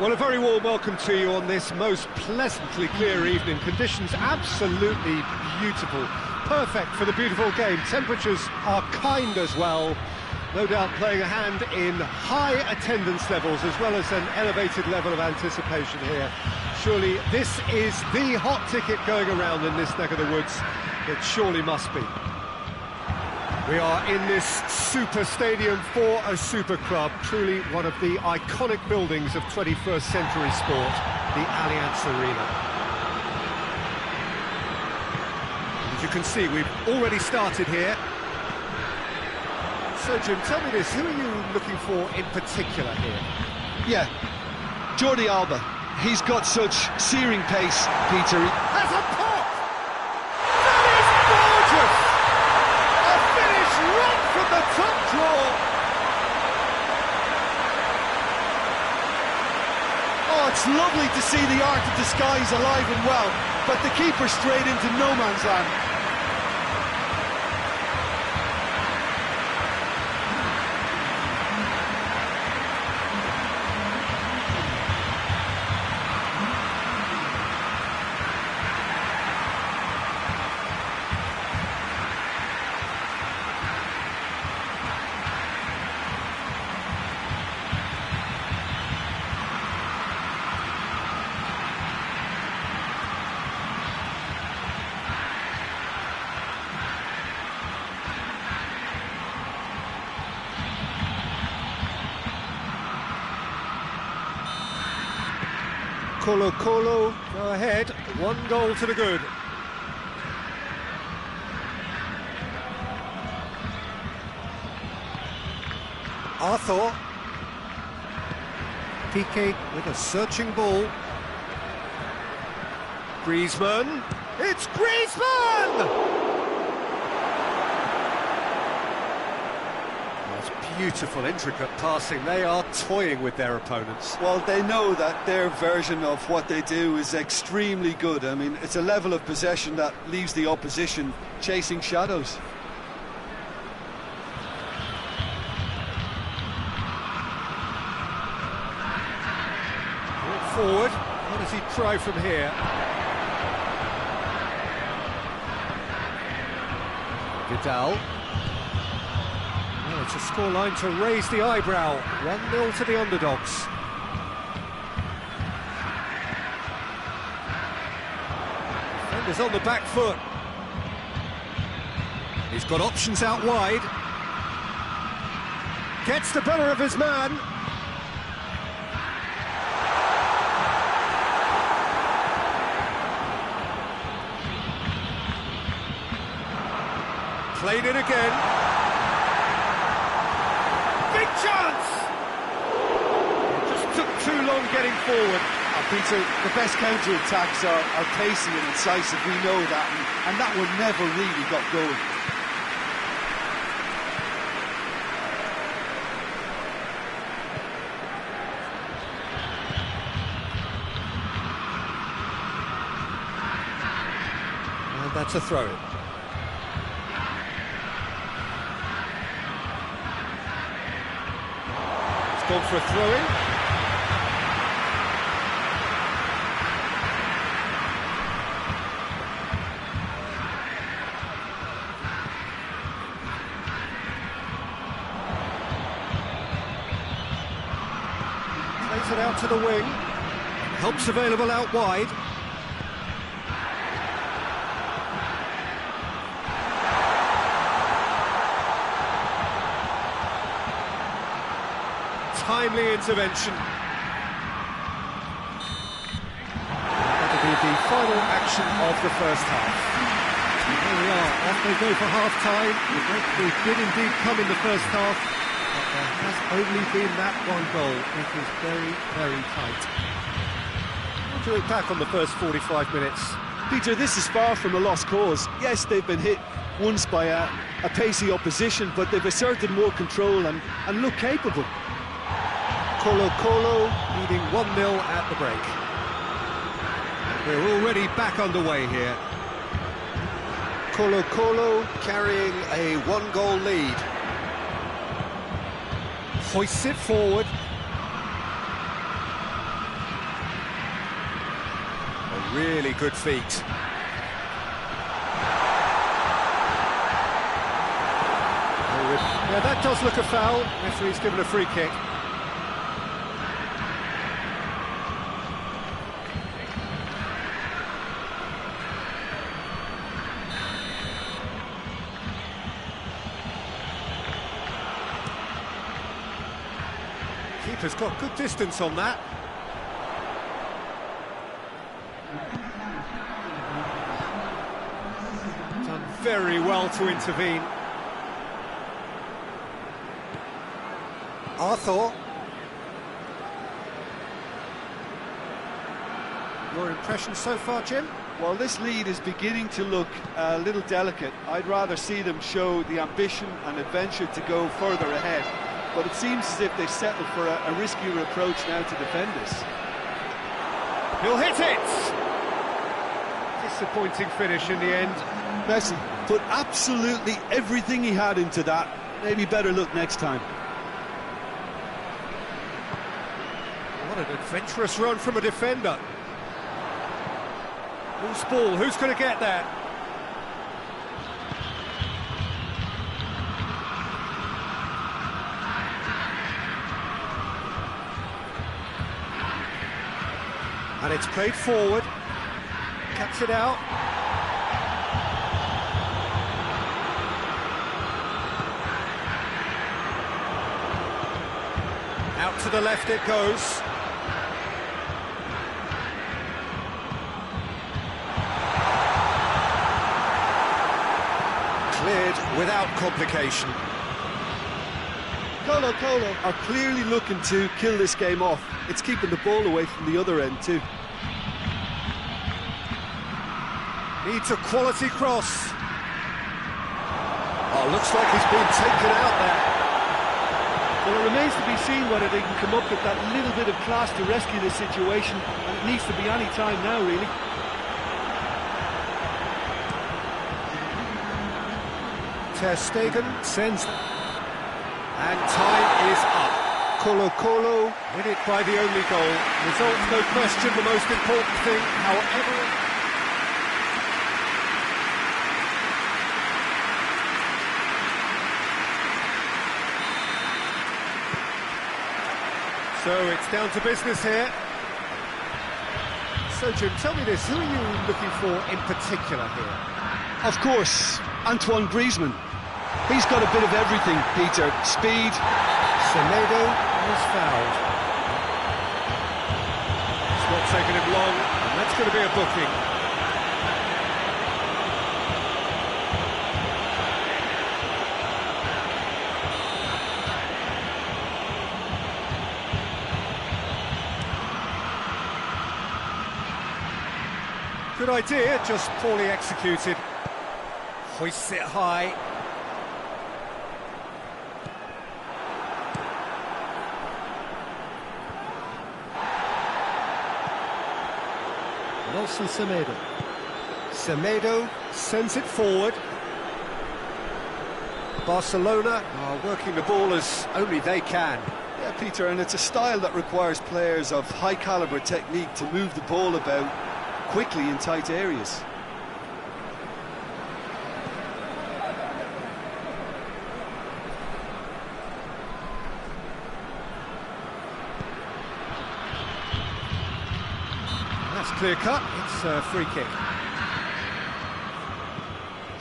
Well, a very warm welcome to you on this most pleasantly clear evening. Conditions absolutely beautiful. Perfect for the beautiful game. Temperatures are kind as well. No doubt playing a hand in high attendance levels as well as an elevated level of anticipation here. Surely this is the hot ticket going around in this neck of the woods. It surely must be. We are in this super stadium for a super club, truly one of the iconic buildings of 21st century sport, the Allianz Arena. As you can see, we've already started here. So, Jim, tell me this, who are you looking for in particular here? Yeah, Jordi Alba. He's got such searing pace, Peter. Has a pop! That is gorgeous! A finish right from the top draw! Oh, it's lovely to see the art of the skies alive and well, but the keeper straight into no man's land. Colo Colo, go ahead, 1 goal to the good. Arthur. Piqué with a searching ball. Griezmann. It's Griezmann! Beautiful, intricate passing. They are toying with their opponents. Well, they know that their version of what they do is extremely good. I mean, it's a level of possession that leaves the opposition chasing shadows. Forward. What does he try from here? Vidal. It's a scoreline to raise the eyebrow. 1-0 to the underdogs. Defender's on the back foot. He's got options out wide. Gets the better of his man. Played it again. Big chance! It just took too long getting forward. Peter, the best counter-attacks are pacey and incisive, we know that, and that one never really got going. And that's a throw-in. Gone for a throw-in. Plays it out to the wing. Help's available out wide. Timely intervention. That'll be the final action of the first half. And here we are, off they go for half-time. We did indeed come in the first half, but there has only been that 1 goal. It is very, very tight. What do you look back on the first 45 minutes? Peter, this is far from a lost cause. Yes, they've been hit once by a pacey opposition, but they've asserted more control and look capable. Colo Colo leading 1-0 at the break. We're already back underway here. Colo Colo carrying a 1-goal lead. Hoists it forward. Really good feet. Yeah, that does look a foul. Referee's given a free kick. Keeper's got good distance on that. Done very well to intervene. Arthur. Your impression so far, Jim? Well, this lead is beginning to look a little delicate. I'd rather see them show the ambition and adventure to go further ahead. But it seems as if they settled for a riskier approach now to defend this. He'll hit it! Disappointing finish in the end. Messi put absolutely everything he had into that. Maybe better look next time. What an adventurous run from a defender. Loose ball, who's going to get that? And it's played forward. Cuts it out. Out to the left it goes. Cleared without complication. Colo are clearly looking to kill this game off. It's keeping the ball away from the other end too. Needs a quality cross. Oh, looks like he's been taken out there. Well, it remains to be seen whether they can come up with that little bit of class to rescue this situation, and it needs to be any time now, really. Ter Stegen sends... And time is up. Colo win it by the only goal. Results, no question, the most important thing. However... So it's down to business here. So Jim, tell me this, who are you looking for in particular here? Of course, Antoine Griezmann. He's got a bit of everything, Peter. Speed. Semedo was fouled. It's not taking him long, and that's going to be a booking. Good idea, just poorly executed. Hoists it high. Nelson Semedo. Semedo sends it forward. Barcelona are working the ball as only they can. Yeah, Peter, and it's a style that requires players of high-caliber technique to move the ball about quickly in tight areas. That's clear cut, it's a free kick.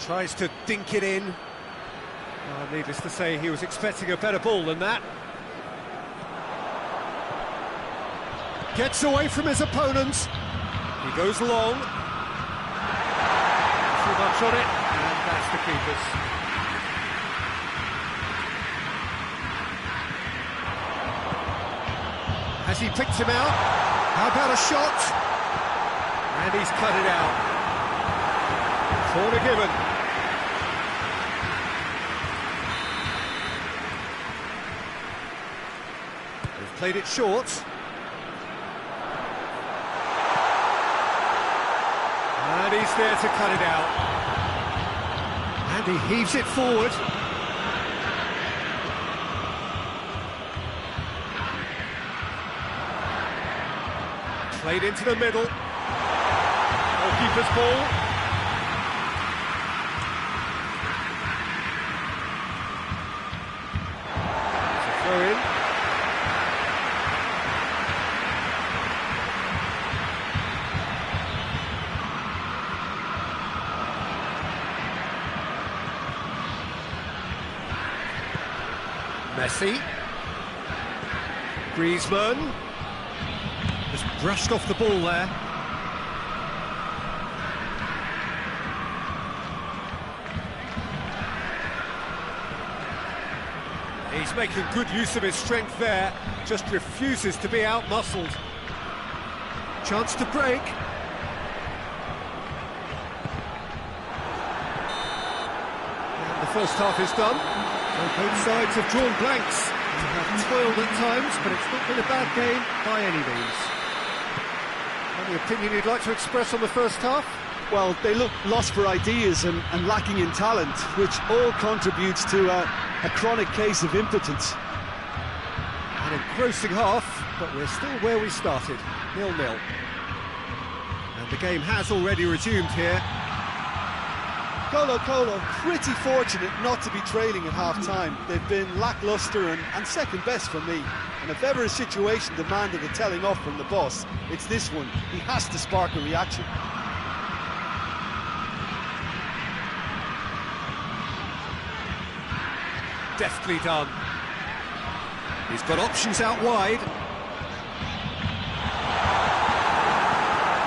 Tries to dink it in. Well, needless to say, he was expecting a better ball than that. Gets away from his opponent. He goes long. Too much on it, and that's the keeper's. Has he picked him out? How about a shot? And he's cut it out. Corner given. They've played it short. And he's there to cut it out. And he heaves it forward. Played into the middle. keeper's ball. It's a throw in. Messi. Griezmann. Just brushed off the ball there. He's making good use of his strength there, just refuses to be out-muscled. Chance to break. And the first half is done. So both sides have drawn blanks. They have toiled at times, but it's not been a bad game by any means. Any opinion you'd like to express on the first half? Well, they look lost for ideas and lacking in talent, which all contributes to a chronic case of impotence. An engrossing half, but we're still where we started, 0-0. And the game has already resumed here. Colo pretty fortunate not to be trailing at half-time. They've been lacklustre and second best for me. And if ever a situation demanded a telling off from the boss, it's this one. He has to spark a reaction. Deftly done. He's got options out wide.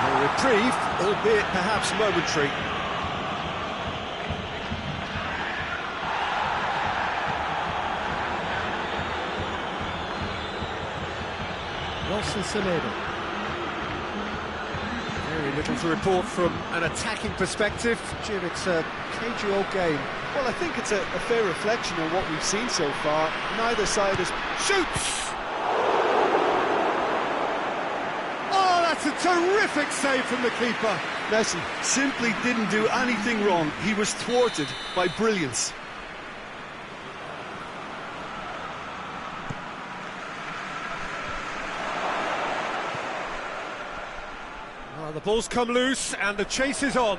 No reprieve, albeit perhaps momentary. Very little to report from an attacking perspective. Jim, it's a cagey old game. Well, I think it's a fair reflection of what we've seen so far. Neither side has... Shoots! Oh, that's a terrific save from the keeper. Messi simply didn't do anything wrong. He was thwarted by brilliance. Well, the ball's come loose and the chase is on.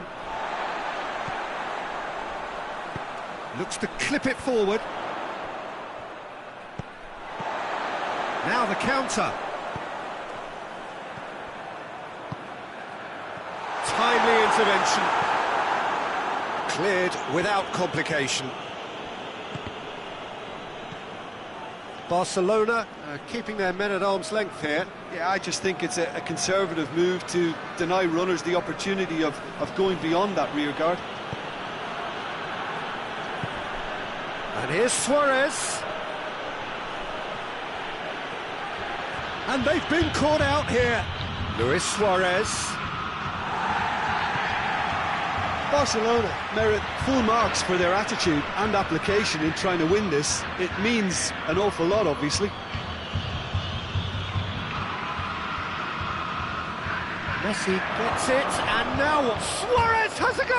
Looks to clip it forward. Now the counter. Timely intervention. Cleared without complication. Barcelona keeping their men at arm's length here. Yeah, I just think it's a conservative move to deny runners the opportunity of going beyond that rear guard. And here's Suarez. And they've been caught out here. Luis Suarez. Barcelona merit full marks for their attitude and application in trying to win this. It means an awful lot, obviously. Messi gets it, and now what? Suarez has a go!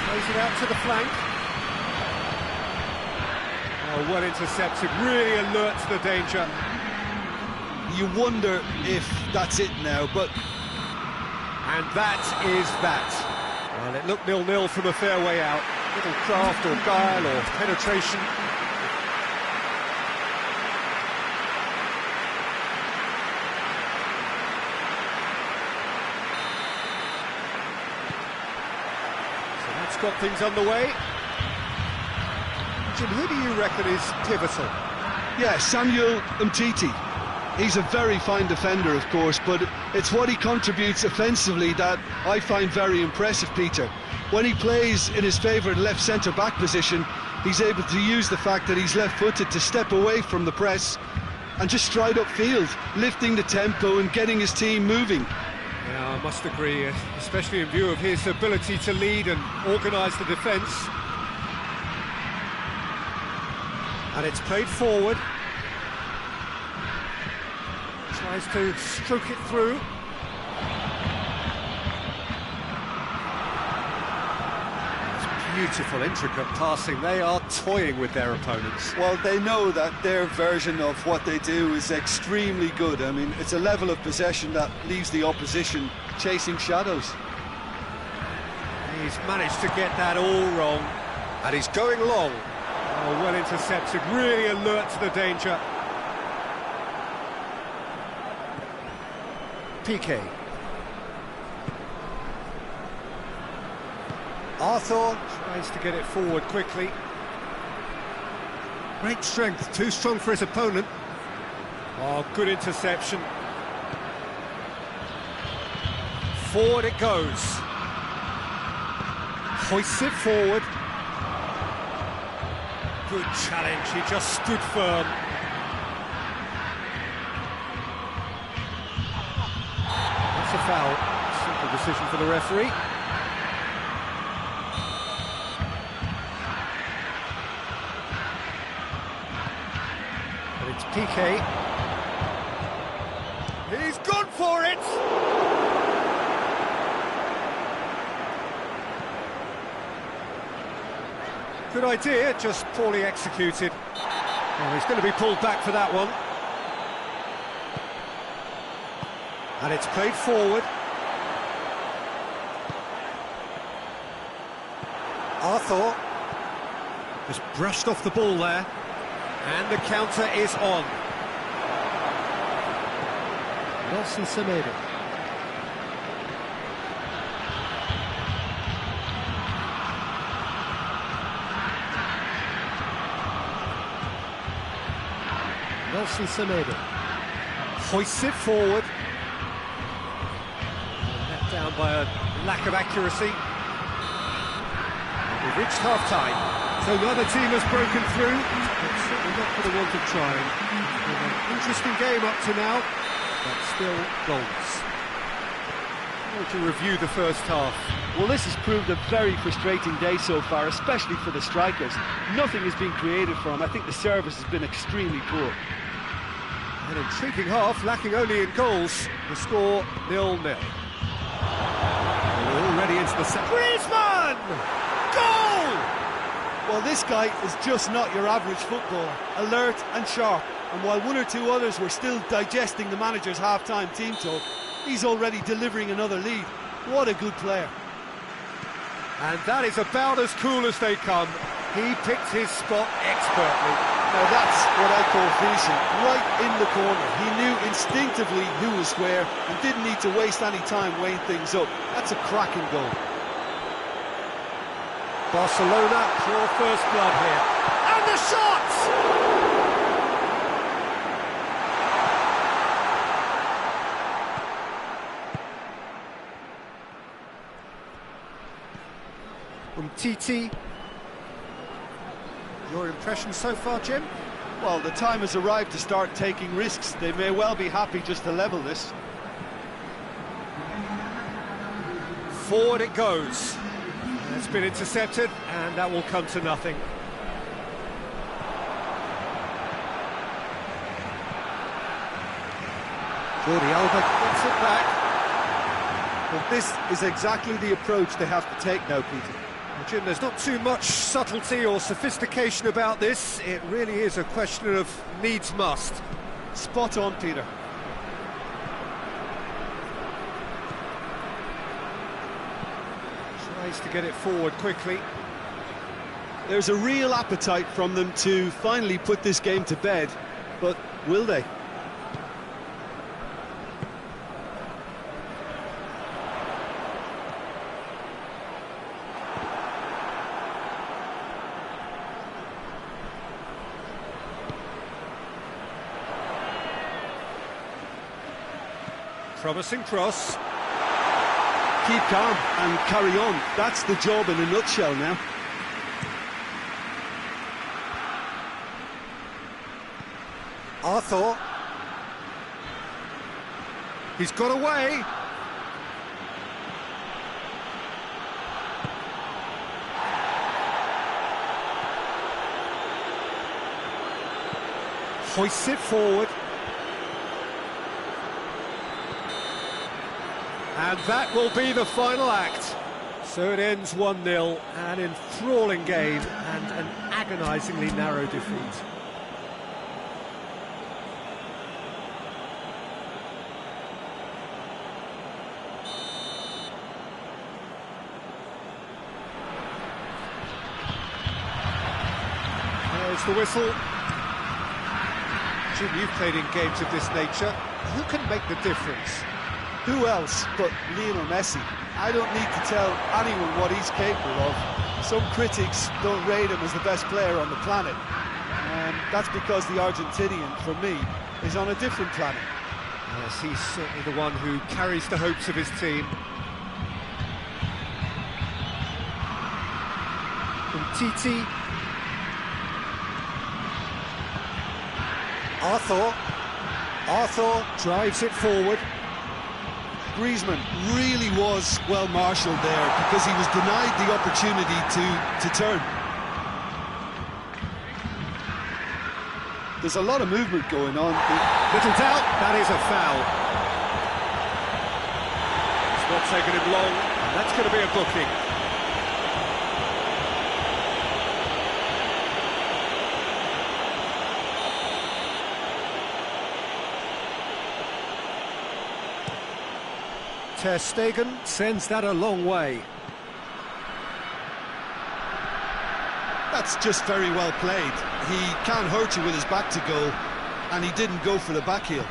Plays it out to the flank. Oh, well intercepted, really alert to the danger. You wonder if that's it now, but... And that is that. Well, it looked 0-0 from a fair way out. Little craft or guile or penetration. So that's got things underway. Jim, who do you reckon is pivotal? Yeah, Samuel Umtiti. He's a very fine defender, of course, but it's what he contributes offensively that I find very impressive, Peter. When he plays in his favourite left centre-back position, he's able to use the fact that he's left-footed to step away from the press and just stride upfield, lifting the tempo and getting his team moving. Yeah, I must agree, especially in view of his ability to lead and organise the defence. And it's played forward. Tries to stroke it through. It's Beautiful, intricate passing. They are toying with their opponents. Well, they know that their version of what they do is extremely good. I mean, it's a level of possession that leaves the opposition chasing shadows. He's managed to get that all wrong. And he's going long. Oh, well intercepted, really alert to the danger. Piqué. Arthur tries to get it forward quickly. Great strength, too strong for his opponent. Oh, good interception. Forward it goes. Hoists it forward. Good challenge, he just stood firm. That's a foul. Simple decision for the referee. But it's Piqué. He's gone for it! Good idea, just poorly executed. Oh, he's going to be pulled back for that one. And it's played forward. Arthur just brushed off the ball there. And the counter is on. Nelson Semedo. Nelson Semedo hoists it forward. Let down by a lack of accuracy. We've reached half-time, so neither team has broken through, but certainly not for the want of trying. An interesting game up to now, but still goals. To review the first half. Well, this has proved a very frustrating day so far, especially for the strikers. Nothing has been created for them. I think the service has been extremely poor. An intriguing half, lacking only in goals. The score 0-0. We're already into the second. Griezmann! Goal! Well, this guy is just not your average footballer. Alert and sharp. And while one or two others were still digesting the manager's half-time team talk, he's already delivering another lead. What a good player. And that is about as cool as they come. He picked his spot expertly. Now that's what I call finishing, right in the corner. He knew instinctively who was where and didn't need to waste any time weighing things up. That's a cracking goal. Barcelona, pure first blood here. And the shots! Titi. Your impression so far, Jim? Well, the time has arrived to start taking risks. They may well be happy just to level this. Forward it goes. It's been intercepted, and that will come to nothing. Jordi Alba gets it back. Well, this is exactly the approach they have to take now, Peter. Well, Jim, there's not too much subtlety or sophistication about this. It really is a question of needs must. Spot on, Peter. Tries to get it forward quickly. There's a real appetite from them to finally put this game to bed, but will they? Promising cross. Keep calm and carry on. That's the job in a nutshell now. Arthur. He's got away. Hoists it forward. And that will be the final act. So it ends 1-0, an enthralling game and an agonisingly narrow defeat. There's the whistle. Jim, you've played in games of this nature. Who can make the difference? Who else but Lionel Messi? I don't need to tell anyone what he's capable of. Some critics don't rate him as the best player on the planet. And that's because the Argentinian, for me, is on a different planet. Yes, he's certainly the one who carries the hopes of his team. Titi. Arthur drives it forward. Griezmann really was well marshalled there because he was denied the opportunity to turn. There's a lot of movement going on. Little doubt, that is a foul. It's not taken him long, and that's going to be a booking. Ter Stegen sends that a long way. That's just very well played. He can't hurt you with his back to goal, and he didn't go for the back heel.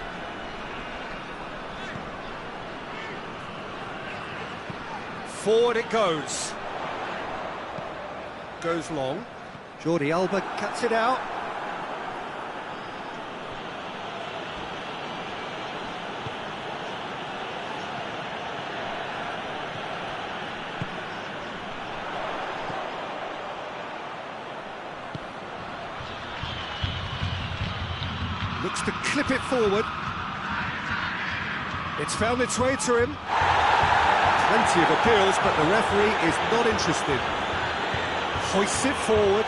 Forward it goes. Goes long. Jordi Alba cuts it out. Looks to clip it forward. It's found its way to him. Plenty of appeals, but the referee is not interested. Hoists it forward.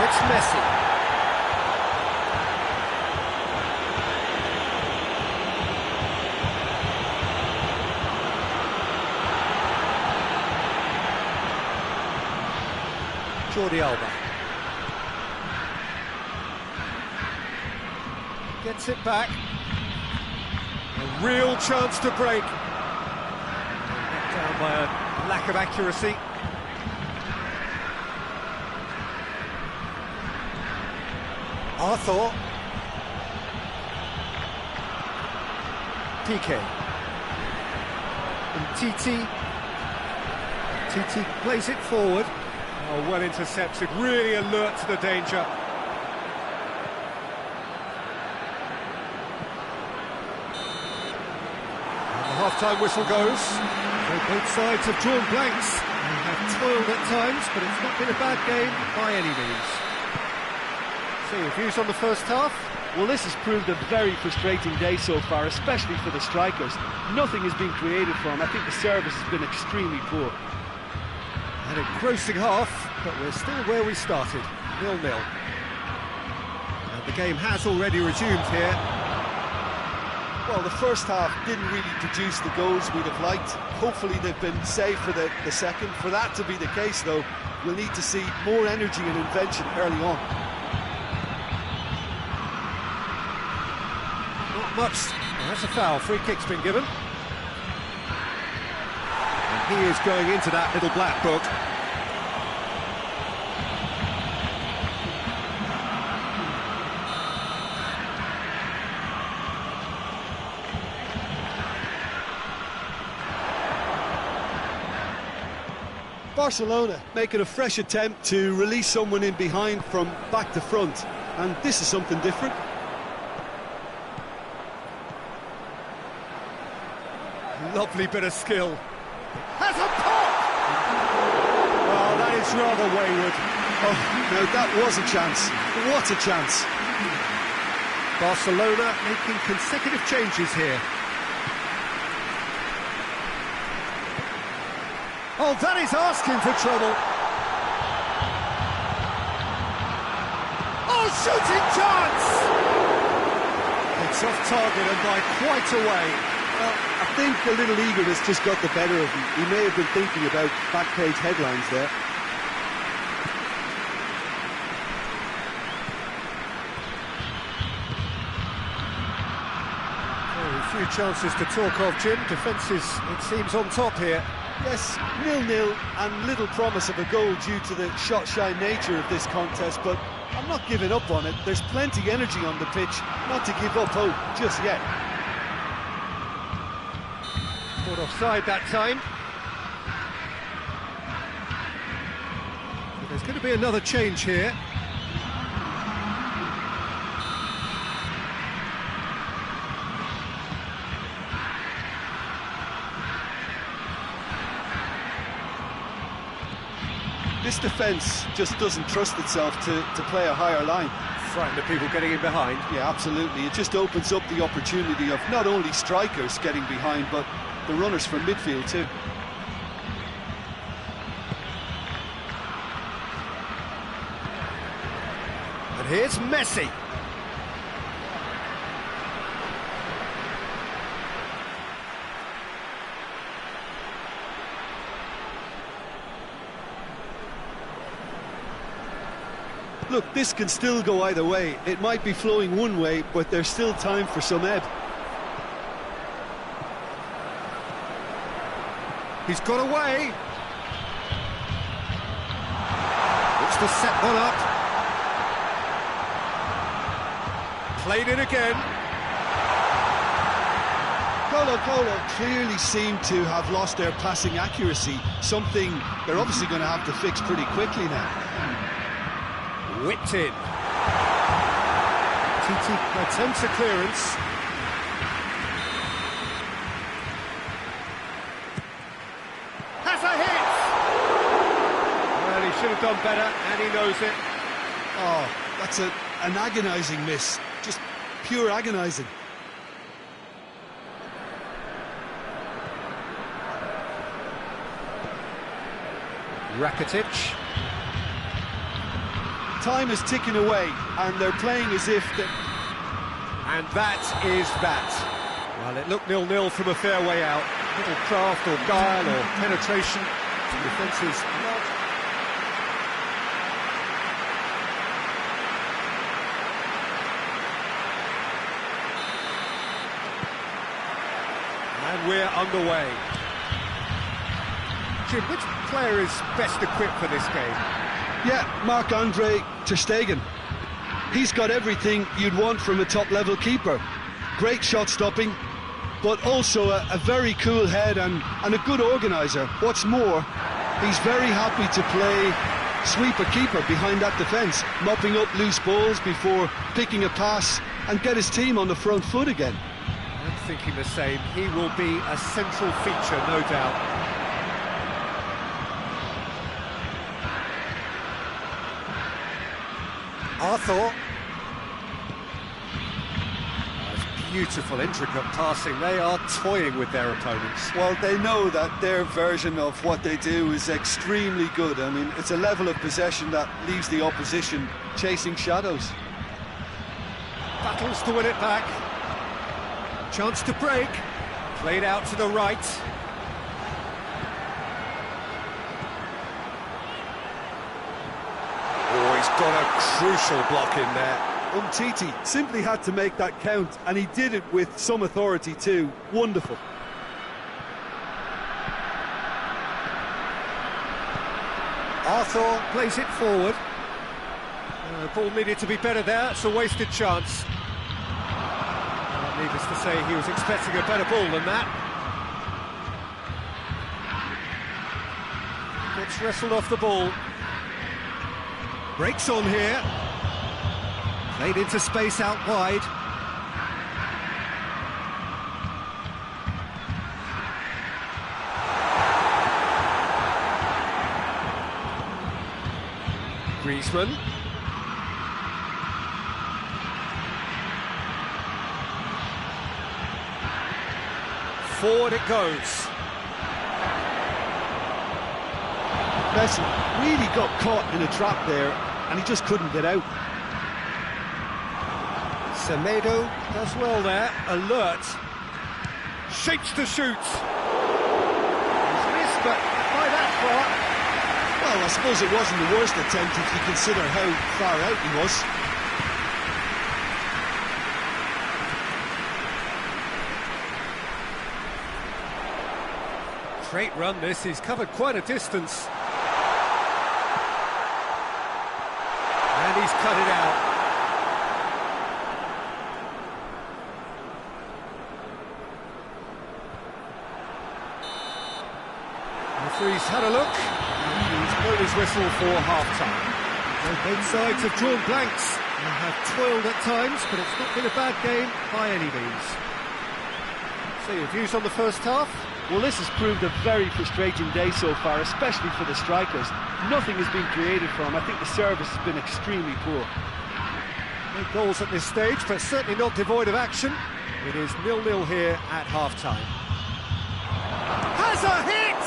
It's Messi. Jordi Alba gets it back. A real chance to break. Knocked down by a lack of accuracy. Arthur. PK. And Titi plays it forward. Oh, well intercepted, really alert to the danger. And the half-time whistle goes. So both sides have drawn blanks. They have toiled at times, but it's not been a bad game by any means. So, your views on the first half? Well, this has proved a very frustrating day so far, especially for the strikers. Nothing has been created for them. I think the service has been extremely poor. An engrossing half, but we're still where we started, 0-0. And the game has already resumed here. Well, the first half didn't really produce the goals we'd have liked. Hopefully they've been saved for the second. For that to be the case, though, we'll need to see more energy and invention early on. Not much. That's a foul. Free kick's been given. He is going into that little black book. Barcelona making a fresh attempt to release someone in behind from back to front, and this is something different. Lovely bit of skill. Has a pop! Well, that is rather wayward. Oh, no, that was a chance. What a chance. Barcelona making consecutive changes here. Oh, that is asking for trouble. Oh, shooting chance! It It's off target and by quite a way. Well, I think a little eagerness just got the better of him. He may have been thinking about back-page headlines there. Oh, a few chances to talk of, Jim. Defences, it seems, on top here. Yes, 0-0 and little promise of a goal due to the shot-shy nature of this contest, but I'm not giving up on it. There's plenty energy on the pitch, not to give up hope just yet. Caught offside that time. There's going to be another change here. This defence just doesn't trust itself to play a higher line. Frightened of people getting in behind. Yeah, absolutely. It just opens up the opportunity of not only strikers getting behind, but the runners from midfield too. And here's Messi. Look, this can still go either way. It might be flowing one way, but there's still time for some ebb. He's got away. Looks to set one up. Played it again. Colo clearly seem to have lost their passing accuracy, something they're obviously going to have to fix pretty quickly now. Whipped in. Titi attempts a clearance. Has a hit! Well, he should have done better, and he knows it. Oh, that's an agonising miss. Just pure agonising. Rakitic. Time is ticking away, and they're playing as if... And that is that. Well, it looked 0-0 from a fair way out. Little craft or guile or penetration. The defence is not... And we're underway. Jim, which player is best equipped for this game? Yeah, Marc-Andre ter Stegen. He's got everything you'd want from a top-level keeper. Great shot-stopping, but also a very cool head and a good organiser. What's more, he's very happy to play sweeper-keeper behind that defence, mopping up loose balls before picking a pass and get his team on the front foot again. I'm thinking the same. He will be a central feature, no doubt. Arthur. Beautiful, intricate passing. They are toying with their opponents. Well, they know that their version of what they do is extremely good. I mean, it's a level of possession that leaves the opposition chasing shadows. Battles to win it back. Chance to break. Played out to the right. Oh, he's got a crucial block in there. Titi simply had to make that count, and he did it with some authority too. Wonderful. Arthur plays it forward. The ball needed to be better there. It's a wasted chance. Needless to say, he was expecting a better ball than that. Gets wrestled off the ball. Breaks on here. Played into space out wide. Griezmann. Forward it goes. Messi really got caught in a trap there, and he just couldn't get out. Semedo does well there, alert. Shapes to shoot. He's missed, but by that far. Well, I suppose it wasn't the worst attempt if you consider how far out he was. Great run this, he's covered quite a distance. And he's cut it out. The referee's had a look, and he's blown his whistle for half-time. Both sides have drawn blanks and have toiled at times, but it's not been a bad game by any means. So your views on the first half? Well, this has proved a very frustrating day so far, especially for the strikers. Nothing has been created for them. I think the service has been extremely poor. No goals at this stage, but certainly not devoid of action. It is 0-0 here at half-time. Has a hit!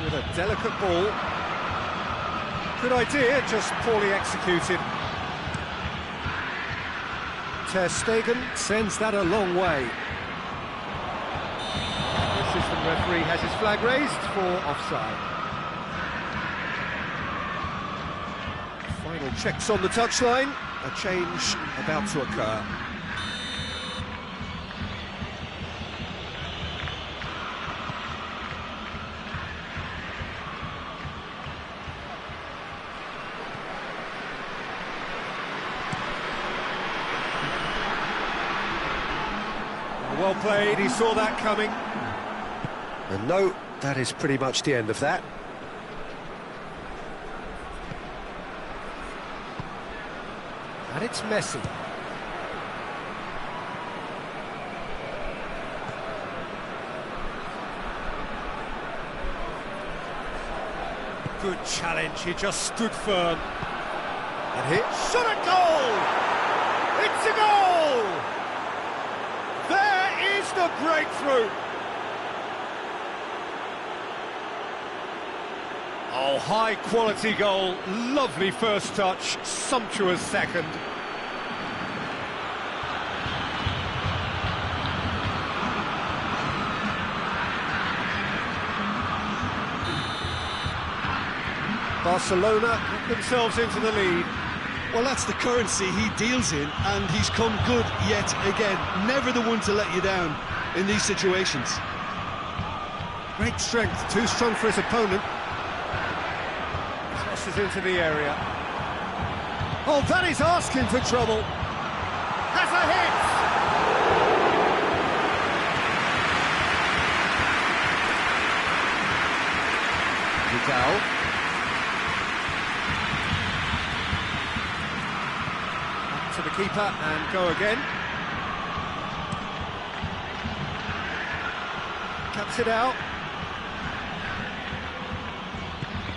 With a delicate ball. Good idea, just poorly executed. Ter Stegen sends that a long way. The assistant referee has his flag raised for offside. Final checks on the touchline. A change about to occur. Well played, he saw that coming. And no, that is pretty much the end of that. And it's Messi. Good challenge, he just stood firm. And hit, shot a goal! It's a goal! There is the breakthrough! Oh, high quality goal, lovely first touch, sumptuous second. Barcelona put themselves into the lead. Well, that's the currency he deals in, and he's come good yet again. Never the one to let you down in these situations. Great strength, too strong for his opponent. Crosses into the area. Oh, that is asking for trouble. Has a hit! Vidal. To the keeper and go again. Cuts it out.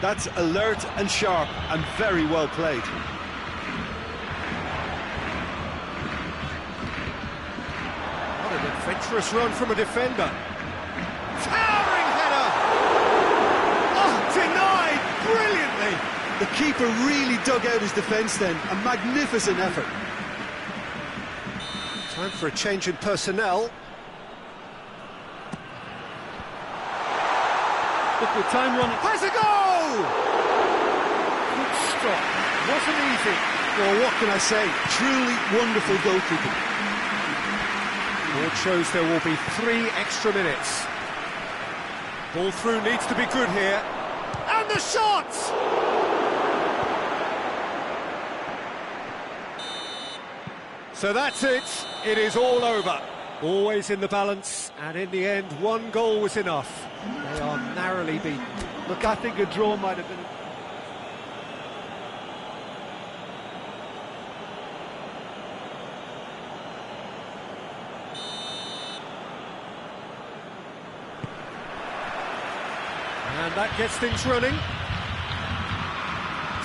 That's alert and sharp and very well played. What an adventurous run from a defender. Towering header! Oh, denied brilliantly! The keeper really dug out his defence then. A magnificent effort. Time for a change in personnel. Look, with time running... Has a goal! Good stop. Wasn't easy. Well, what can I say? Truly wonderful goalkeeping. Board shows there will be 3 extra minutes. Ball through needs to be good here. And the shot! So that's it. It is all over. Always in the balance, and in the end, 1 goal was enough. They are narrowly beaten. Look, I think a draw might have been... And that gets things running.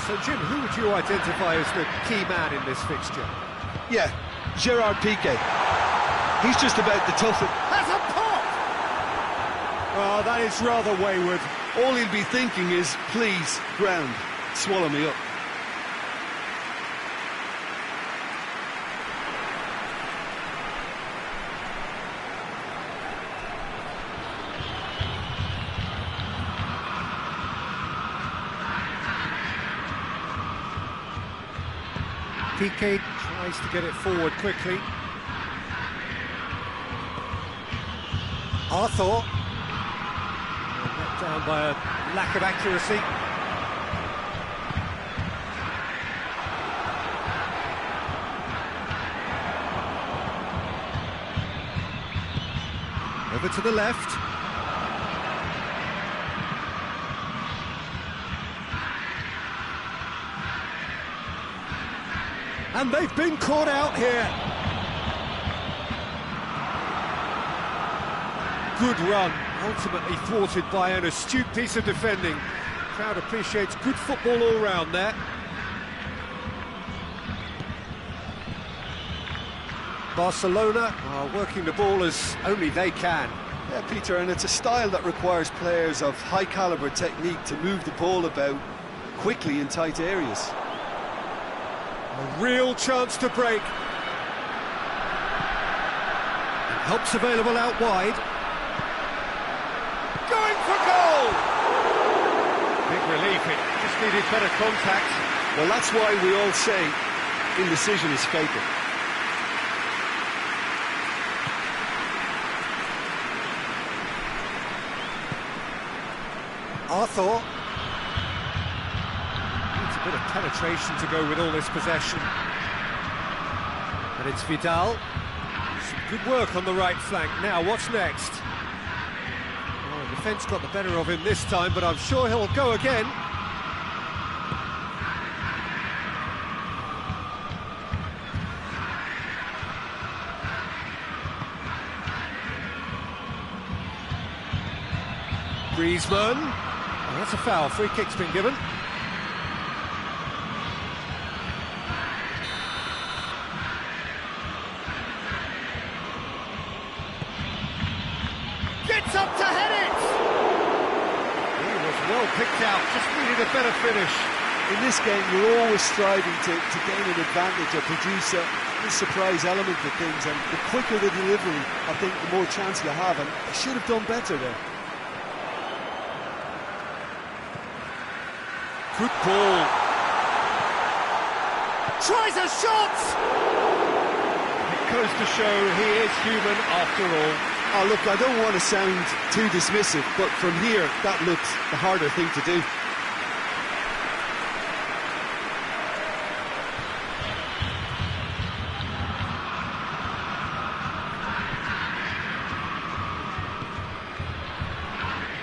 So, Jim, who would you identify as the key man in this fixture? Yeah, Gerard Piqué. He's just about the toughest. Has a pop! Oh, that is rather wayward. All he'll be thinking is, please, ground, swallow me up. PK tries to get it forward quickly. Arthur, let down by a lack of accuracy. Over to the left. And they've been caught out here. Good run, ultimately thwarted by an astute piece of defending. Crowd appreciates good football all round there. Barcelona are working the ball as only they can. Yeah, Peter, and it's a style that requires players of high-caliber technique to move the ball about quickly in tight areas. A real chance to break. And help's available out wide. Going for goal! Big relief, it just needed better contact. Well, that's why we all say indecision is fatal. Arthur. Needs a bit of penetration to go with all this possession. And it's Vidal. Some good work on the right flank. Now, what's next? Oh, the defence got the better of him this time, but I'm sure he'll go again. Griezmann. Oh, that's a foul. Free kick's been given. Gets up to head it! He was well picked out, just needed a better finish. In this game, you're always striving to gain an advantage or produce a surprise element to things, and the quicker the delivery, I think, the more chance you have, and they should have done better there. Good ball. Tries a shot! It goes to show he is human after all. Oh, look, I don't want to sound too dismissive, but from here, that looks the harder thing to do.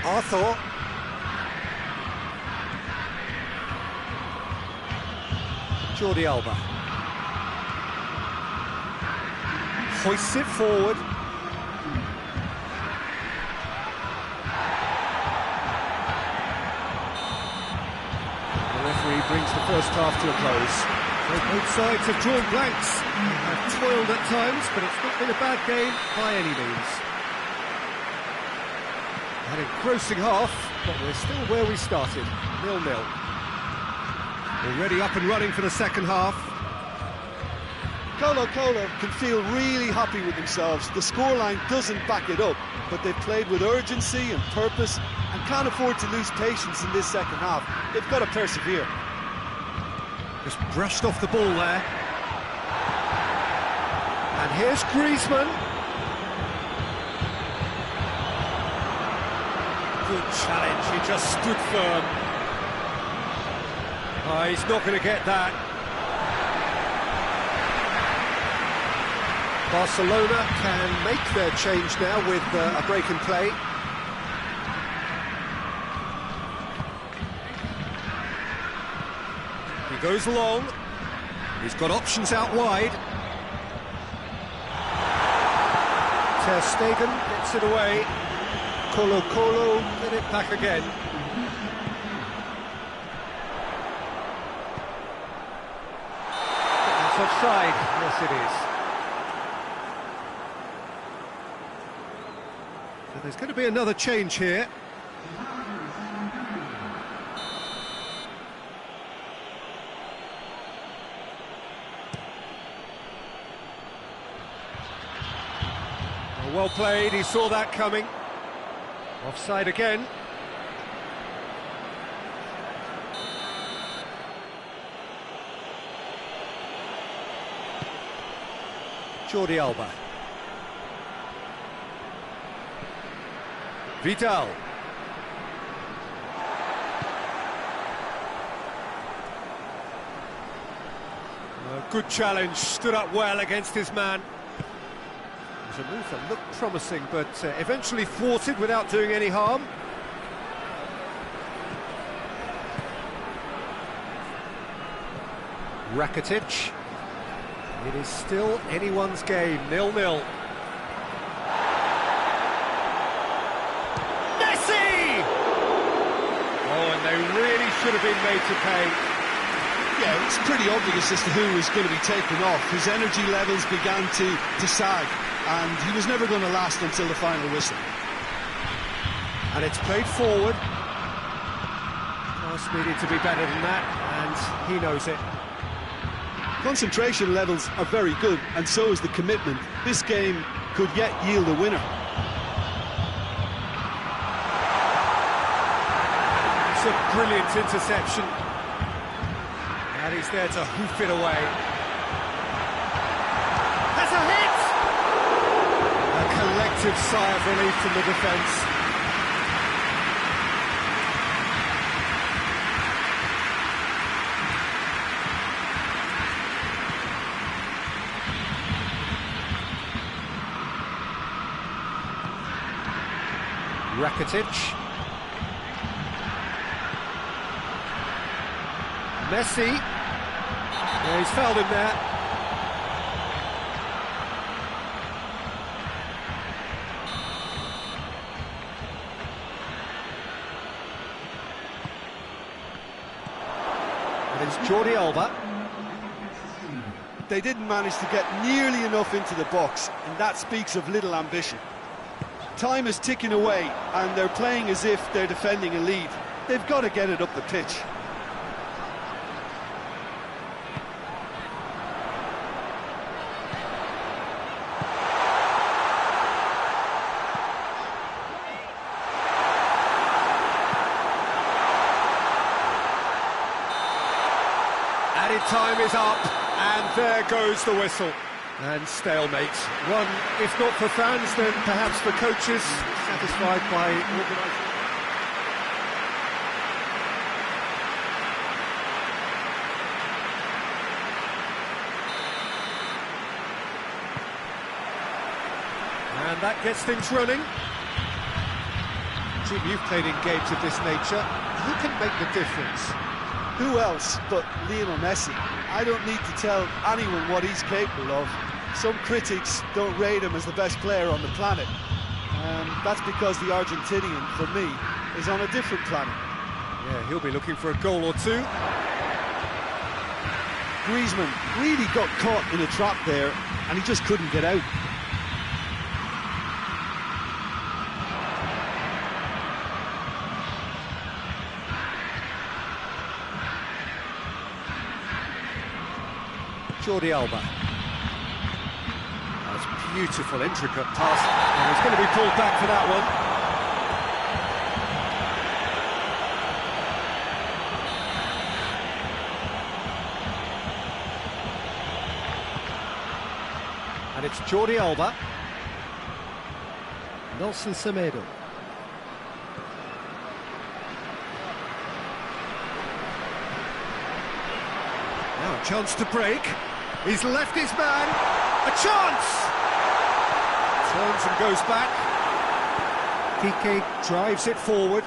Arthur. Jordi Alba. Hoists it forward. The referee brings the first half to a close. Both sides have drawn blanks. Have toiled at times, but it's not been a bad game by any means. An engrossing half, but we're still where we started, 0-0. Already up and running for the second half. Colo can feel really happy with themselves. The scoreline doesn't back it up, but they've played with urgency and purpose and can't afford to lose patience in this second half. They've got to persevere. Just brushed off the ball there. And here's Griezmann. Good challenge, he just stood firm. Oh, he's not going to get that. Barcelona can make their change now with a break in play. He goes long. He's got options out wide. Ter Stegen gets it away. Colo get it back again. That's offside. Yes, it is. And There's going to be another change here. Well played, he saw that coming. Offside again. Jordi Alba. Vidal. A good challenge, stood up well against his man. It was a move that looked promising, but eventually thwarted without doing any harm. Rakitic. It is still anyone's game, 0-0. Messi! Oh, and they really should have been made to pay. Yeah, it's pretty obvious as to who was going to be taken off. His energy levels began to sag, and he was never going to last until the final whistle. And it's played forward. Pass needed to be better than that, and he knows it. Concentration levels are very good, and so is the commitment. This game could yet yield a winner. It's a brilliant interception. And he's there to hoof it away. That's a hit! A collective sigh of relief from the defence. Rakitic. Messi. Yeah, he's fouled him there. And it's Jordi Alba. They didn't manage to get nearly enough into the box, and that speaks of little ambition. Time is ticking away, and they're playing as if they're defending a lead. They've got to get it up the pitch. Added time is up, and there goes the whistle. And stalemate. One, if not for fans, then perhaps for coaches, satisfied by organising. And that gets things running. Jim, you've played in games of this nature. Who can make the difference? Who else but Lionel Messi? I don't need to tell anyone what he's capable of. Some critics don't rate him as the best player on the planet. That's because the Argentinian, for me, is on a different planet. Yeah, he'll be looking for a goal or two. Griezmann really got caught in a trap there, and he just couldn't get out. Jordi Alba. That's beautiful, intricate pass. And he's going to be pulled back for that one. And it's Jordi Alba. Nelson Semedo. Now a chance to break. He's left his man. A chance! Turns and goes back. Kike drives it forward.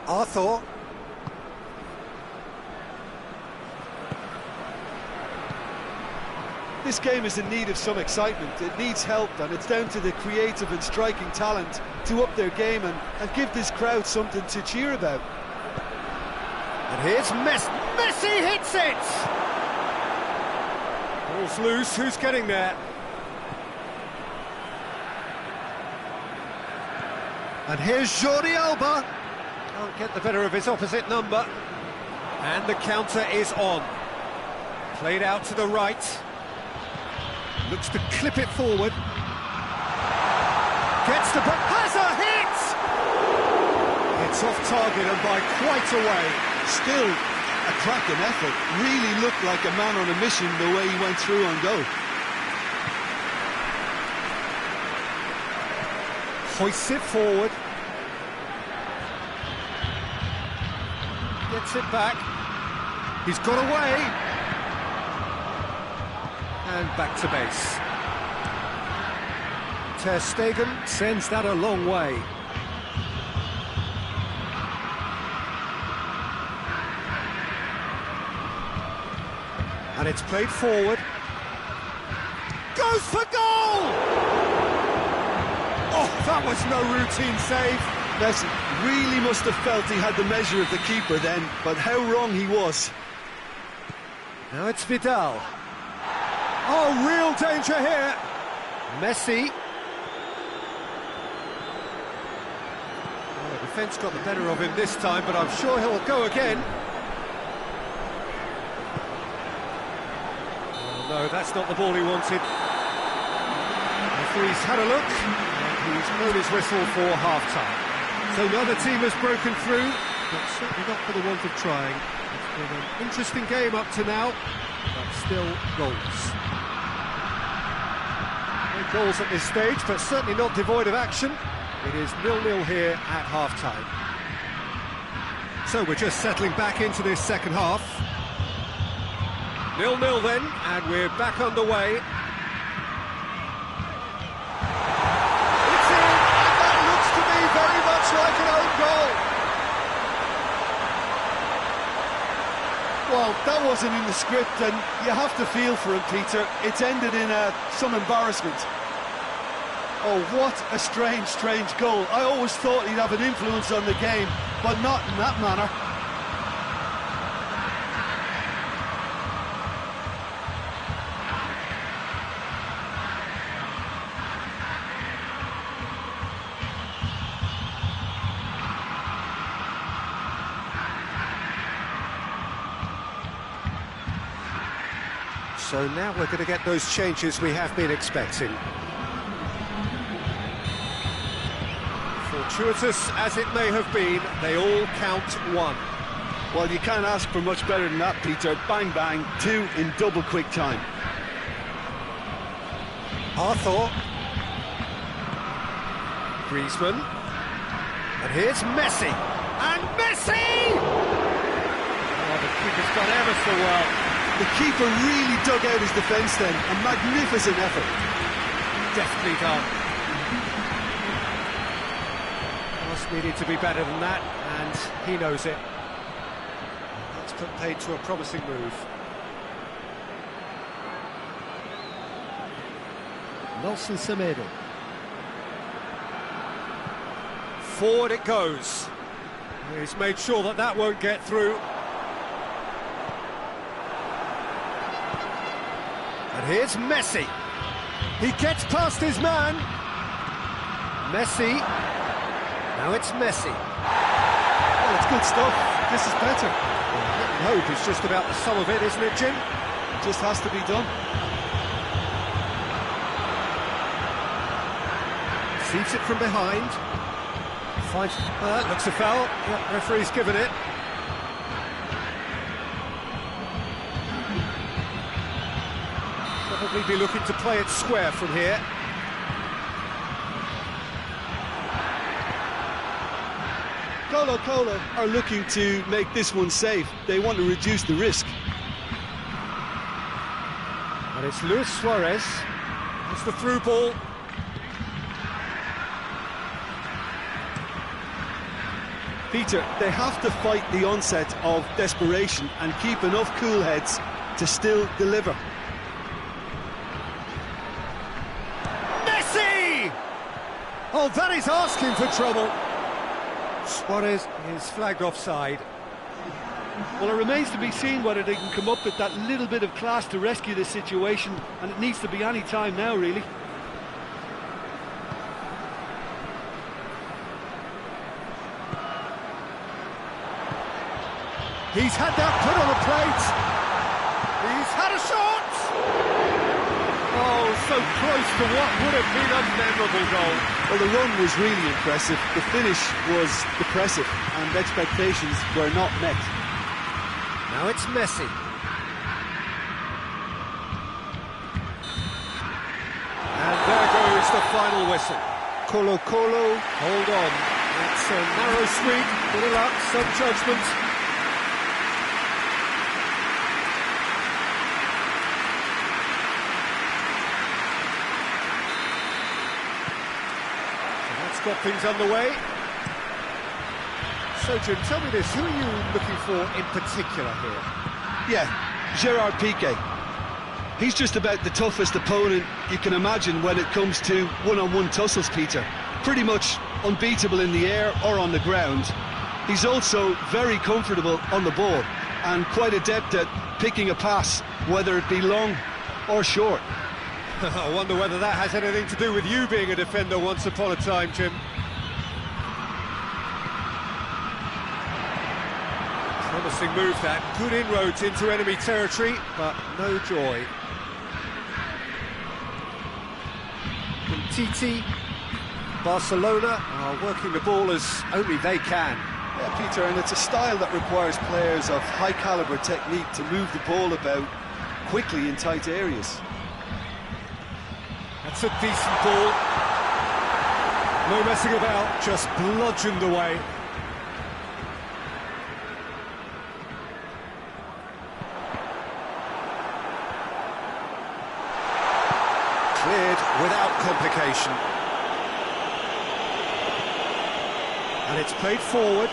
Arthur. This game is in need of some excitement. It needs help, and it's down to the creative and striking talent to up their game and give this crowd something to cheer about. And here's Messi. Messi hits it! Ball's loose, who's getting there? And here's Jordi Alba. Can't get the better of his opposite number. And the counter is on. Played out to the right. Looks to clip it forward. Gets the ball. Has a hit! It's off target and by quite a way. Still a cracking effort. Really looked like a man on a mission the way he went through on goal. Hoists it forward. Gets it back. He's got away. And back to base. Ter Stegen sends that a long way. And it's played forward. Goes for goal! Oh, that was no routine save. Messi really must have felt he had the measure of the keeper then, but how wrong he was. Now it's Vidal. Oh, real danger here. Messi. Oh, the defence got the better of him this time, but I'm sure he'll go again. Oh, no, that's not the ball he wanted. The referee's had a look, and he's blown his whistle for half-time. So neither team has broken through, but certainly not for the want of trying. It's been an interesting game up to now, but still goals. No goals at this stage, but certainly not devoid of action. It is 0-0 here at half-time. So we're just settling back into this second half. 0-0 then, and we're back underway. It's in, and that looks to be very much like an own goal. Well, that wasn't in the script, and you have to feel for him, Peter. It's ended in some embarrassment. Oh, what a strange, strange goal. I always thought he'd have an influence on the game, but not in that manner. So now we're going to get those changes we have been expecting. Fortuitous as it may have been, they all count one. Well, you can't ask for much better than that, Peter. Bang, bang, two in double quick time. Arthur. Griezmann. And here's Messi. And Messi! Oh, the keeper's done ever so well. The keeper really dug out his defence then. A magnificent effort. Deftly done. Must needed to be better than that, and he knows it. That's put paid to a promising move. Nelson Semedo. Forward it goes. He's made sure that that won't get through. And here's Messi. He gets past his man. Messi. Now it's Messi. Oh, it's good stuff. This is better. Hope is just about the sum of it, isn't it, Jim? It just has to be done. Sees it from behind. Finds... looks a foul. Yep, referee's given it. Probably be looking to play it square from here. Colo are looking to make this one safe. They want to reduce the risk. And it's Luis Suarez. It's the through ball. Peter, they have to fight the onset of desperation and keep enough cool heads to still deliver. Messi! Oh, that is asking for trouble. Suarez is flagged offside. Well, it remains to be seen whether they can come up with that little bit of class to rescue this situation, and it needs to be any time now, really. He's had that put on a plate. He's had a shot. Oh, so close to what would have been a memorable goal. Well, the run was really impressive. The finish was depressive, and expectations were not met. Now it's Messi. And there goes the final whistle. Colo Colo, hold on. It's a narrow sweep, little luck, some judgment. So that's got things underway. So Jim, tell me this, who are you looking for in particular here? Yeah, Gerard Piqué. He's just about the toughest opponent you can imagine when it comes to one-on-one tussles, Peter. Pretty much unbeatable in the air or on the ground. He's also very comfortable on the ball and quite adept at picking a pass, whether it be long or short. I wonder whether that has anything to do with you being a defender once upon a time, Jim. Promising move that, good inroads into enemy territory, but no joy. Titi, Barcelona are working the ball as only they can. Yeah, Peter, and it's a style that requires players of high-caliber technique to move the ball about quickly in tight areas. That's a decent ball. No messing about, just bludgeoned away. Cleared without complication. And it's played forward.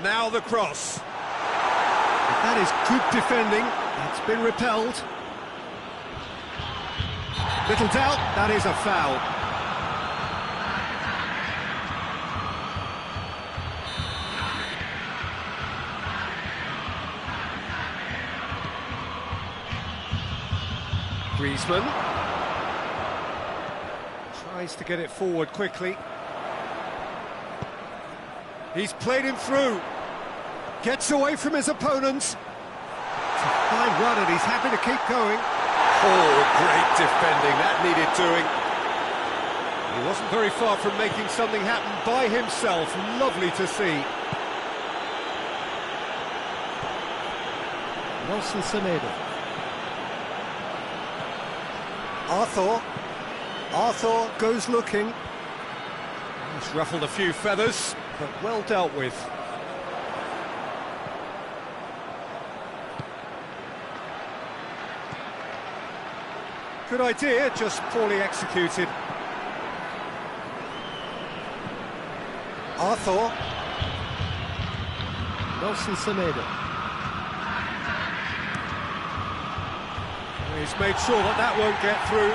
Now the cross. That is good defending. It's been repelled. Little doubt, that is a foul. Griezmann tries to get it forward quickly. He's played him through. Gets away from his opponents. It's a fine run and he's happy to keep going. Oh, great defending, that needed doing. He wasn't very far from making something happen by himself. Lovely to see. Nelson Semedo. Arthur goes looking. He's ruffled a few feathers, but well dealt with. Good idea, just poorly executed. Arthur. Nelson Semedo. He's made sure that that won't get through.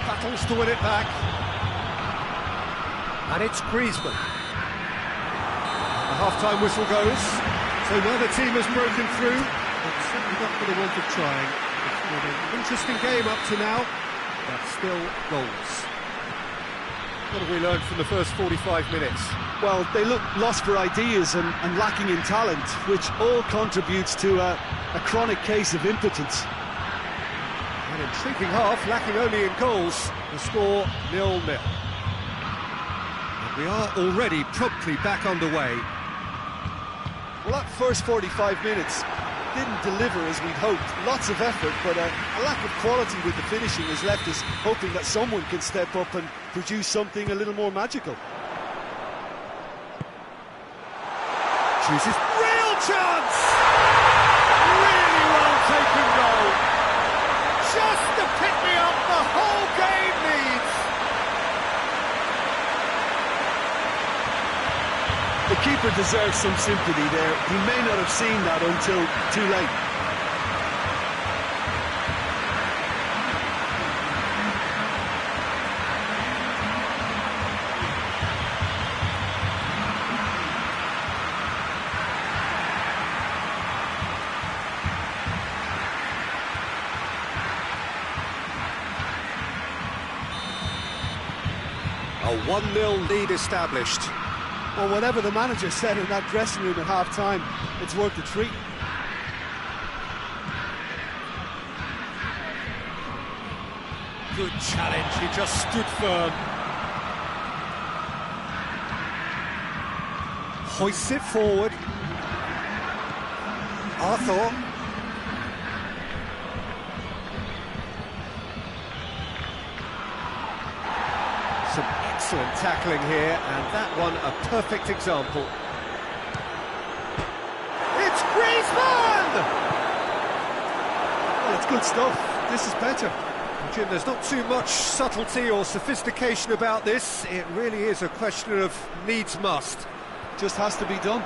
Battles to win it back. And it's Griezmann. The half-time whistle goes. So now the team has broken through. It's certainly not for the want of trying. It's been an interesting game up to now, but still goals. What have we learned from the first 45 minutes? Well, they look lost for ideas and lacking in talent, which all contributes to a chronic case of impotence. An intriguing half, lacking only in goals. The score 0-0. And we are already promptly back underway. Well, that first 45 minutes didn't deliver as we'd hoped. Lots of effort, but a lack of quality with the finishing has left us hoping that someone can step up and produce something a little more magical. Chooses real chance! Really well taken goal. Just the pick-me-up the whole game needs. The keeper deserves some sympathy there. He may not have seen that until too late. A 1-0 lead established. Well, whatever the manager said in that dressing room at half-time, it's worth the treat. Good challenge, he just stood firm. Hoists it forward. Arthur. Some excellent tackling here, and that one a perfect example. It's Griezmann! Well, it's good stuff. This is better. Jim, there's not too much subtlety or sophistication about this. It really is a question of needs must. Just has to be done.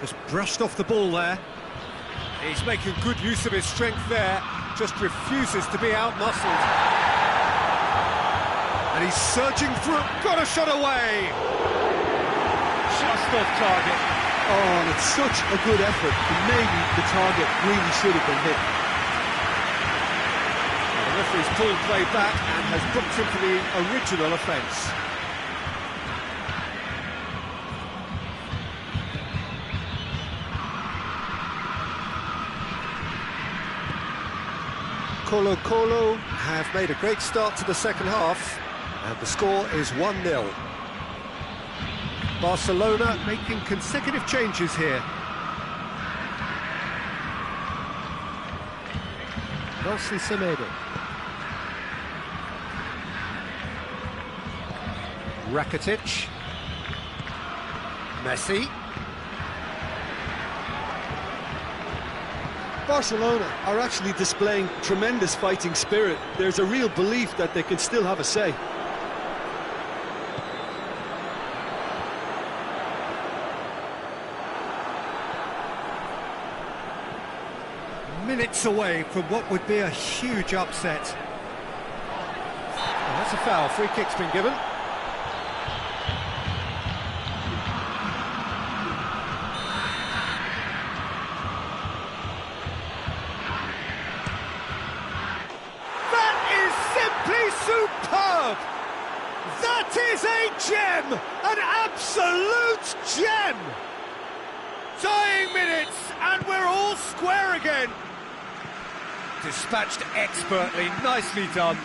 Just brushed off the ball there. He's making good use of his strength there, just refuses to be out-muscled. And he's surging through, got a shot away! Just off target. Oh, and it's such a good effort, and maybe the target really should have been hit. Well, the referee's pulled play back and has booked him for the original offence. Colo-Colo have made a great start to the second half, and the score is 1-0. Barcelona making consecutive changes here. Rossi Semedo. Rakitic. Messi. Barcelona are actually displaying tremendous fighting spirit. There's a real belief that they can still have a say. Minutes away from what would be a huge upset. Oh, that's a foul. Free kick's been given. That is simply superb! That is a gem! An absolute gem! Dying minutes, and we're all square again. Dispatched expertly, nicely done.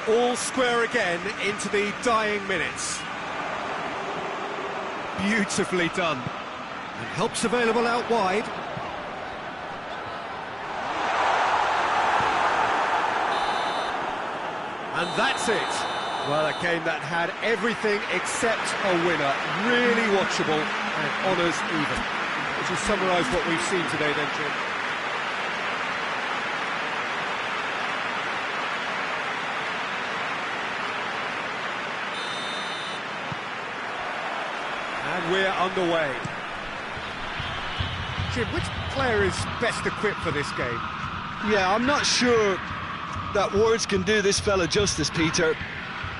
All square again into the dying minutes. Beautifully done. And help's available out wide. And that's it. Well, a game that had everything except a winner. Really watchable and honours even. Would you summarise what we've seen today then, Jim? And we're underway. Jim, which player is best equipped for this game? Yeah, I'm not sure that words can do this fella justice, Peter.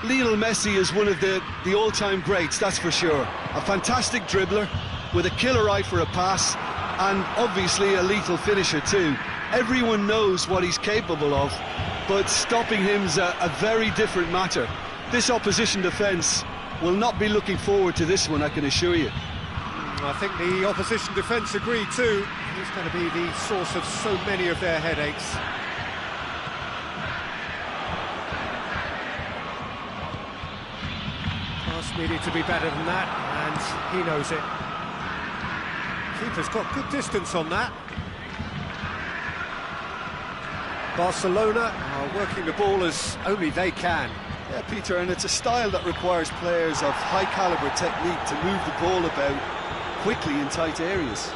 Lionel Messi is one of the all-time greats, that's for sure. A fantastic dribbler with a killer eye for a pass, and obviously a lethal finisher too. Everyone knows what he's capable of, but stopping him's a very different matter. This opposition defence will not be looking forward to this one, I can assure you. I think the opposition defence agree too. He's going to be the source of so many of their headaches. Pass needed to be better than that, and he knows it. Keeper's got good distance on that. Barcelona are working the ball as only they can. Yeah, Peter, and it's a style that requires players of high-calibre technique to move the ball about quickly in tight areas.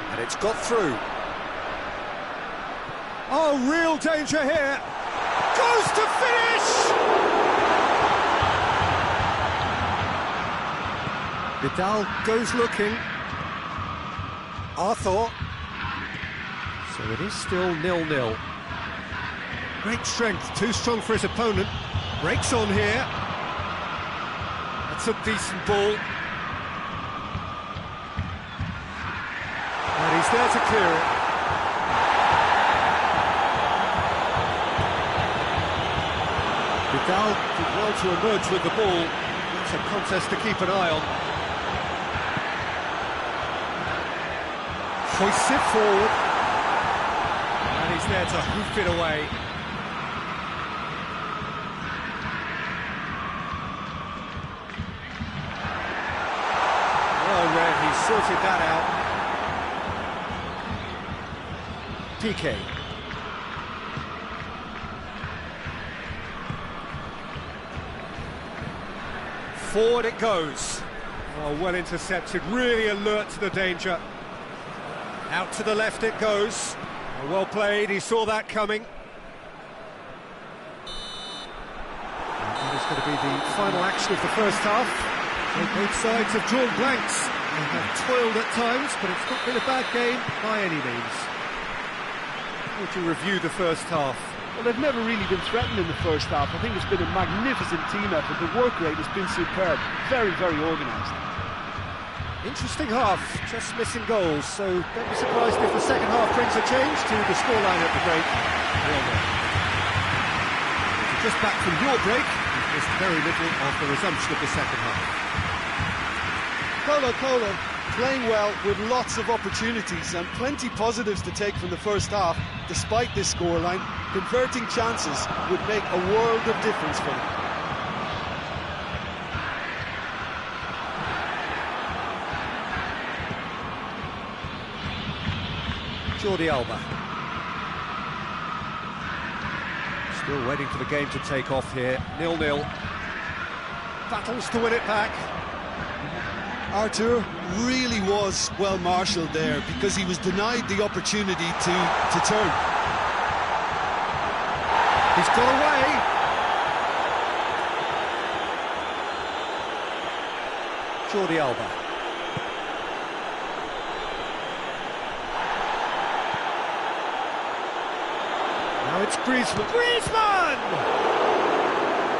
And it's got through. Oh, real danger here. Goes to finish! Vidal goes looking. Arthur So it is still 0-0. Great strength, too strong for his opponent. Breaks on here. That's a decent ball. And he's there to clear it. Vidal did well to emerge with the ball. It's a contest to keep an eye on. Hoists it forward. And he's there to hoof it away. Well read, he sorted that out. PK. Forward it goes. Oh, well intercepted, really alert to the danger. Out to the left it goes. Oh, well played, he saw that coming. That is going to be the final action of the first half. So both sides have drawn blanks and have toiled at times, but it's not been a bad game by any means. How would you review the first half? Well, they've never really been threatened in the first half. I think it's been a magnificent team effort. The work rate has been superb. Very, very organised. Interesting half, just missing goals, so don't be surprised if the second half brings a change to the scoreline at the break. Well done. So just back from your break, you've missed very little of the resumption of the second half. Colo playing well with lots of opportunities and plenty positives to take from the first half. Despite this scoreline, converting chances would make a world of difference for them. Jordi Alba. Still waiting for the game to take off here. 0-0. Battles to win it back. Artur really was well marshalled there because he was denied the opportunity to turn. He's got away. Jordi Alba. Now it's Griezmann. Griezmann!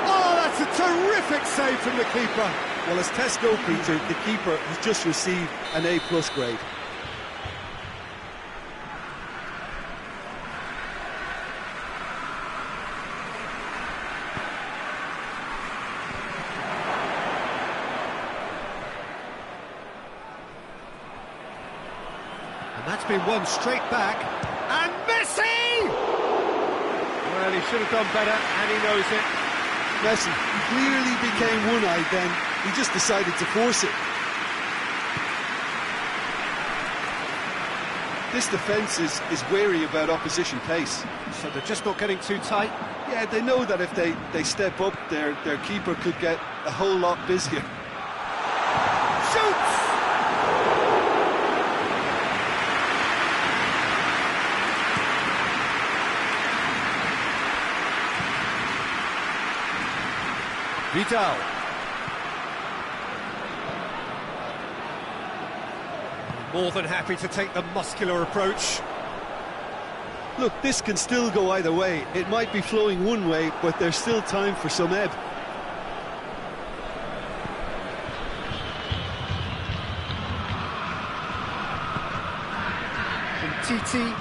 Oh, that's a terrific save from the keeper. Well, as tests go, Peter, the keeper has just received an A+ grade. And that's been won straight back. And Messi! Well, he should have done better, and he knows it. Messi clearly became one-eyed then. He just decided to force it. This defence is wary about opposition pace. So they're just not getting too tight. Yeah, they know that if they step up, their keeper could get a whole lot busier. Shoots! Vidal. More than happy to take the muscular approach. Look, this can still go either way. It might be flowing one way, but there's still time for some ebb. From Titi.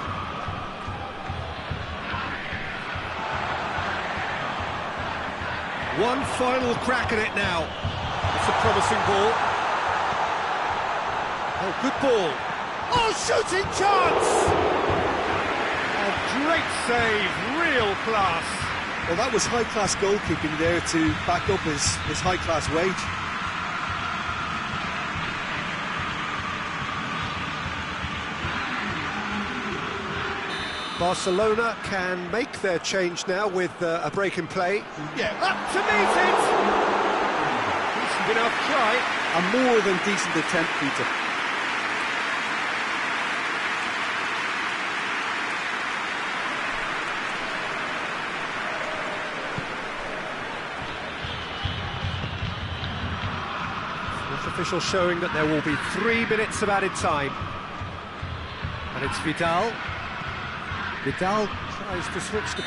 One final crack at it now. It's a promising ball. Oh, good ball. Oh, shooting chance! A great save, real class. Well, that was high-class goalkeeping there to back up his high-class wage. Barcelona can make their change now with a break in play. Yeah, Up to meet it! Decent enough try. a more than decent attempt, Peter. Fourth official showing that there will be 3 minutes of added time. And it's Vidal. Vidal tries to switch the